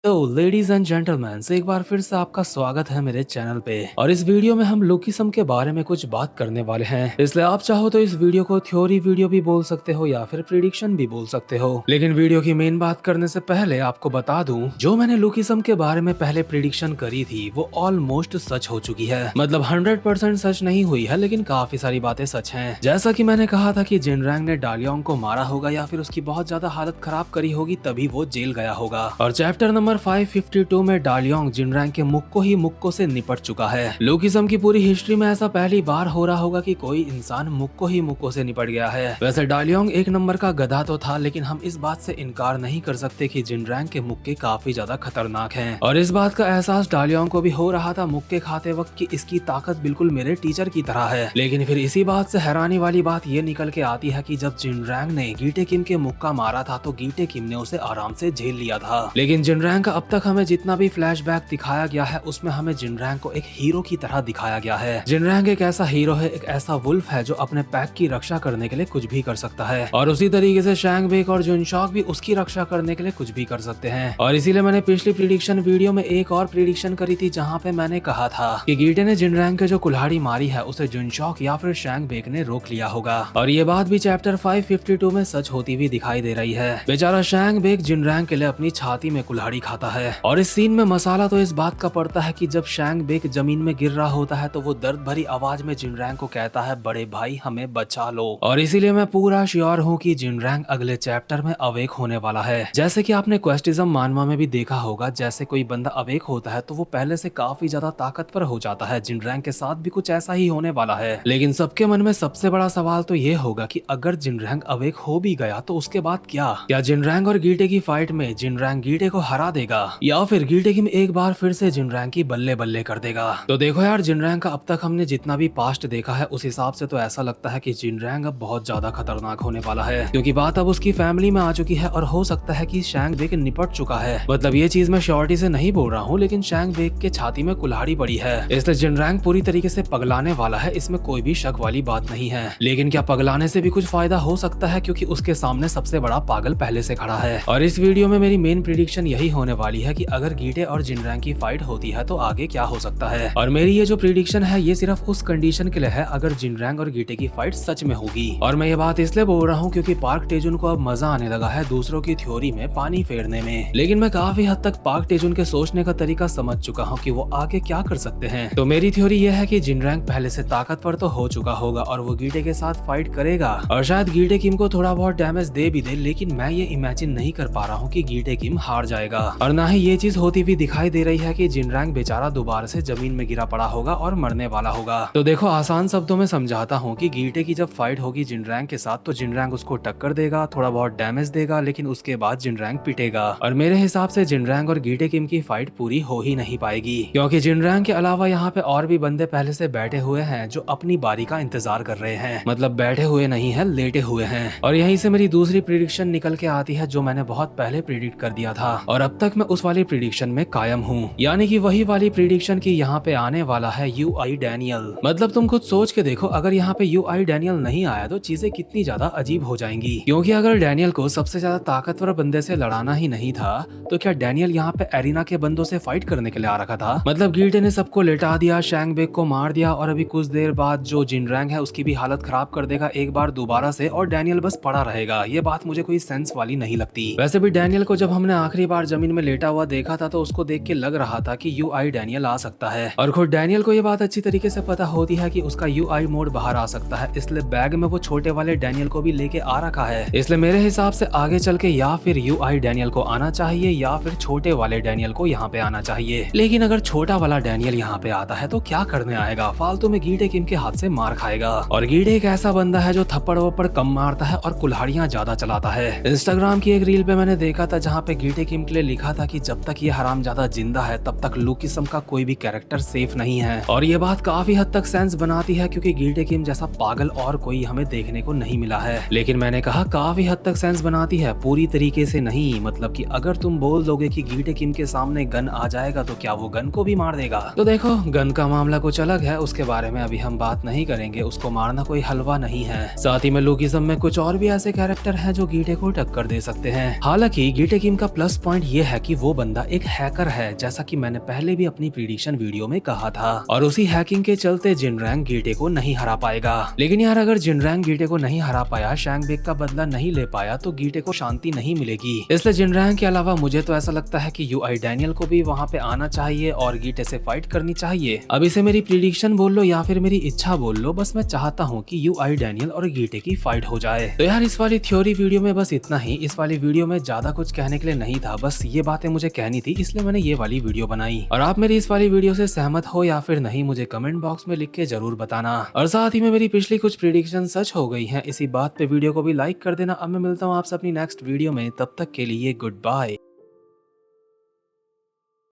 तो ladies and gentleman एक बार फिर से आपका स्वागत है मेरे चैनल पे। और इस वीडियो में हम लुकिज्म के बारे में कुछ बात करने वाले हैं, इसलिए आप चाहो तो इस वीडियो को थ्योरी वीडियो भी बोल सकते हो या फिर प्रिडिक्शन भी बोल सकते हो। लेकिन वीडियो की मेन बात करने से पहले आपको बता दूं, जो मैंने लुकिज्म के बारे में पहले प्रिडिक्शन करी थी वो ऑलमोस्ट सच हो चुकी है। मतलब 100% सच नहीं हुई है, लेकिन काफी सारी बातें सच है। जैसा की मैंने कहा था कि जिनरैंग ने डालियोंग को मारा होगा या फिर उसकी बहुत ज्यादा हालत खराब करी होगी तभी वो जेल गया होगा। और चैप्टर नंबर 552 में डालियोंग जिनरैंग के मुक्को से निपट चुका है। लुकिज्म की पूरी हिस्ट्री में ऐसा पहली बार हो रहा होगा कि कोई इंसान मुक्को से निपट गया है। वैसे डालियोंग एक नंबर का गधा तो था, लेकिन हम इस बात से इनकार नहीं कर सकते कि जिनरैंग के मुक्के काफी ज्यादा खतरनाक हैं। और इस बात का एहसास डालियोंग को भी हो रहा था मुक्के खाते वक्त कि इसकी ताकत बिल्कुल मेरे टीचर की तरह है। लेकिन फिर इसी बात से हैरानी वाली बात ये निकल के आती है कि जब जिनरैंग ने गीटे किम के मुक्का मारा था तो गीटे किम ने उसे आराम से झेल लिया था। लेकिन जिनरैंग का अब तक हमें जितना भी फ्लैशबैक दिखाया गया है उसमें हमें जिनरैंग को एक हीरो की तरह दिखाया गया है। जिनरैंग एक ऐसा हीरो है, एक ऐसा वुल्फ है जो अपने पैक की रक्षा करने के लिए कुछ भी कर सकता है। और उसी तरीके से शैंग बेक और जुनशॉक भी उसकी रक्षा करने के लिए कुछ भी कर सकते हैं। और इसीलिए मैंने पिछली प्रिडिक्शन वीडियो में एक और प्रिडिक्शन करी थी जहाँ पे मैंने कहा था कि गीटे ने जिनरैंग के जो कुल्हाड़ी मारी है उसे जुनशॉक या फिर शैंग बेक ने रोक लिया होगा। और ये बात भी चैप्टर 552 में सच होती हुई दिखाई दे रही है। बेचारा शैंग बेक जिनरैंग के लिए अपनी छाती में कुल्हाड़ी खाता है। और इस सीन में मसाला तो इस बात का पड़ता है कि जब शैंग बेक जमीन में गिर रहा होता है तो वो दर्द भरी आवाज में जिनरैंग को कहता है, बड़े भाई हमें बचा लो। और इसीलिए मैं पूरा श्योर हूँ कि जिनरैंग अगले चैप्टर में अवेक होने वाला है। जैसे कि आपने क्वेस्टिज्म मानवा में भी देखा होगा, जैसे कोई बंदा अवेक होता है तो वो पहले से काफी ज्यादा ताकतवर हो जाता है। जिनरैंग के साथ भी कुछ ऐसा ही होने वाला है। लेकिन सबके मन में सबसे बड़ा सवाल तो ये होगा कि अगर जिनरैंग अवेक हो भी गया तो उसके बाद क्या जिनरैंग और गीटे की फाइट में जिनरैंग गीटे को हरा देगा या फिर गीटे किम एक बार फिर से जिनरैंग की बल्ले बल्ले कर देगा। तो देखो यार, जिनरैंग का अब तक हमने जितना भी पास्ट देखा है उस हिसाब से तो ऐसा लगता है कि जिनरैंग अब बहुत ज्यादा खतरनाक होने वाला है, क्योंकि बात अब उसकी फैमिली में आ चुकी है और हो सकता है कि शैंग बेक निपट चुका है। मतलब ये चीज मैं श्योरिटी से नहीं बोल रहा हूँ, लेकिन शैंग बेक के छाती में कुल्हाड़ी पड़ी है, इसलिए जिनरैंग पूरी तरीके से पगलाने वाला है। इसमें कोई भी शक वाली बात नहीं है। लेकिन क्या पगलाने से भी कुछ फायदा हो सकता है, क्योंकि उसके सामने सबसे बड़ा पागल पहले से खड़ा है। और इस वीडियो में मेरी मेन प्रिडिक्शन यही होने वाली है कि अगर गीटे और जिनरैंग की फाइट होती है तो आगे क्या हो सकता है। और मेरी ये जो प्रिडिक्शन है ये सिर्फ उस कंडीशन के लिए है अगर जिनरैंग और गीटे की फाइट सच में होगी। और मैं ये बात इसलिए बोल रहा हूँ क्योंकि पार्क टेजुन को अब मजा आने लगा है दूसरों की थ्योरी में पानी फेरने में। लेकिन मैं काफी हद तक पार्क टेजुन के सोचने का तरीका समझ चुका हूँ कि वो आगे क्या कर सकते हैं। तो मेरी थ्योरी ये है कि जिनरैंग पहले से ताकतवर तो हो चुका होगा और वो गीटे के साथ फाइट करेगा और शायद गीटे किम को थोड़ा बहुत डैमेज दे भी दे, लेकिन मैं ये इमेजिन नहीं कर पा रहा हूँ कि गीटे किम हार जाएगा। और ना ही ये चीज होती हुई दिखाई दे रही है कि जिनरैंग बेचारा दोबारा से जमीन में गिरा पड़ा होगा और मरने वाला होगा। तो देखो, आसान शब्दों में समझाता हूँ कि गीटे की जब फाइट होगी जिनरैंग के साथ तो जिनरैंग उसको टक्कर देगा, थोड़ा बहुत डैमेज देगा, लेकिन उसके बाद जिनरैंग पिटेगा। और मेरे हिसाब से जिनरैंग और गीटे किम की फाइट पूरी हो ही नहीं पाएगी, क्योंकि जिनरैंग के अलावा यहाँ पे और भी बंदे पहले से बैठे हुए हैं जो अपनी बारी का इंतजार कर रहे हैं। मतलब बैठे हुए नहीं है, लेटे हुए हैं। और यहीं से मेरी दूसरी प्रिडिक्शन निकल के आती है जो मैंने बहुत पहले प्रिडिक्ट कर दिया था और अब तक मैं उस वाली प्रिडिक्शन में कायम हूँ, यानी कि वही वाली प्रिडिक्शन की यहाँ पे आने वाला है यूआई डैनियल। मतलब तुम खुद सोच के देखो, अगर यहाँ पे यूआई डैनियल नहीं आया तो चीजें कितनी ज्यादा अजीब हो जाएंगी। क्योंकि अगर डैनियल को सबसे ज्यादा ताकतवर बंदे से लड़ाना ही नहीं था तो क्या डैनियल यहाँ पे एरिना के बंदों से फाइट करने के लिए आ रखा था? मतलब गीटे ने सबको लेटा दिया, शैंग बेक को मार दिया और अभी कुछ देर बाद जो जिनरैंग है उसकी भी हालत खराब कर देगा एक बार दोबारा से और डैनियल बस पड़ा रहेगा। ये बात मुझे कोई सेंस वाली नहीं लगती। वैसे भी डैनियल को जब हमने आखिरी बार जमीन में लेटा हुआ देखा था तो उसको देख के लग रहा था कि यूआई डैनियल आ सकता है और खुद डैनियल को ये बात अच्छी तरीके से पता होती है कि उसका यूआई मोड बाहर आ सकता है, इसलिए बैग में वो छोटे वाले डैनियल को भी लेके आ रखा है। इसलिए मेरे हिसाब से आगे चल के या फिर यूआई डैनियल को आना चाहिए या फिर छोटे वाले डैनियल को यहाँ पे आना चाहिए। लेकिन अगर छोटा वाला डैनियल यहाँ पे आता है तो क्या करने आएगा? फालतू में गीटे किम के हाथ से मार खाएगा। और गीटे एक ऐसा बंदा है जो थप्पड़ वप्पड़ कम मारता है और कुल्हाड़ियां ज्यादा चलाता है। इंस्टाग्राम की एक रील पे मैंने देखा था जहाँ पे गीटे किम के लिए लिखा था कि जब तक ये हरामजादा जिंदा है तब तक लुकिज्म का कोई भी कैरेक्टर सेफ नहीं है। और ये बात काफी हद तक सेंस बनाती है क्योंकि गीटे किम जैसा पागल और कोई हमें देखने को नहीं मिला है। लेकिन मैंने कहा काफी हद तक सेंस बनाती है, पूरी तरीके से नहीं। मतलब कि अगर तुम बोल दोगे कि गीटे किम के सामने गन आ जाएगा तो क्या वो गन को भी मार देगा? तो देखो, गन का मामला कुछ अलग है, उसके बारे में अभी हम बात नहीं करेंगे। उसको मारना कोई हलवा नहीं है। साथ ही में लुकिज्म में कुछ और भी ऐसे कैरेक्टर हैं जो गीटे को टक्कर दे सकते हैं। हालांकि गीटे किम का प्लस पॉइंट ये है है कि वो बंदा एक हैकर है, जैसा कि मैंने पहले भी अपनी प्रिडिक्शन वीडियो में कहा था, और उसी हैकिंग के चलते जिनरैंग गीटे को नहीं हरा पाएगा। लेकिन यार अगर जिनरैंग गीटे को नहीं हरा पाया, शैंगबेक का बदला नहीं ले पाया, तो गीटे को शांति नहीं मिलेगी। इसलिए जिनरैंग के अलावा मुझे तो ऐसा लगता है कि यूआई डैनियल को भी वहाँ पे आना चाहिए और गीटे से फाइट करनी चाहिए। अब इसे मेरी प्रिडिक्शन बोल लो या फिर मेरी इच्छा बोल लो, बस मैं चाहता हूँ कि यूआई डैनियल और गीटे की फाइट हो जाए। तो यार इस वाली थ्योरी वीडियो में बस इतना ही। इस वाली वीडियो में ज्यादा कुछ कहने के लिए नहीं था, बस ये बातें मुझे कहनी थी, इसलिए मैंने ये वाली वीडियो बनाई। और आप मेरी इस वाली वीडियो से सहमत हो या फिर नहीं, मुझे कमेंट बॉक्स में लिख के जरूर बताना। और साथ ही में मेरी पिछली कुछ प्रिडिक्शन सच हो गई हैं, इसी बात पे वीडियो को भी लाइक कर देना। अब मैं मिलता हूँ आपसे अपनी नेक्स्ट वीडियो में, तब तक के लिए गुड बाय।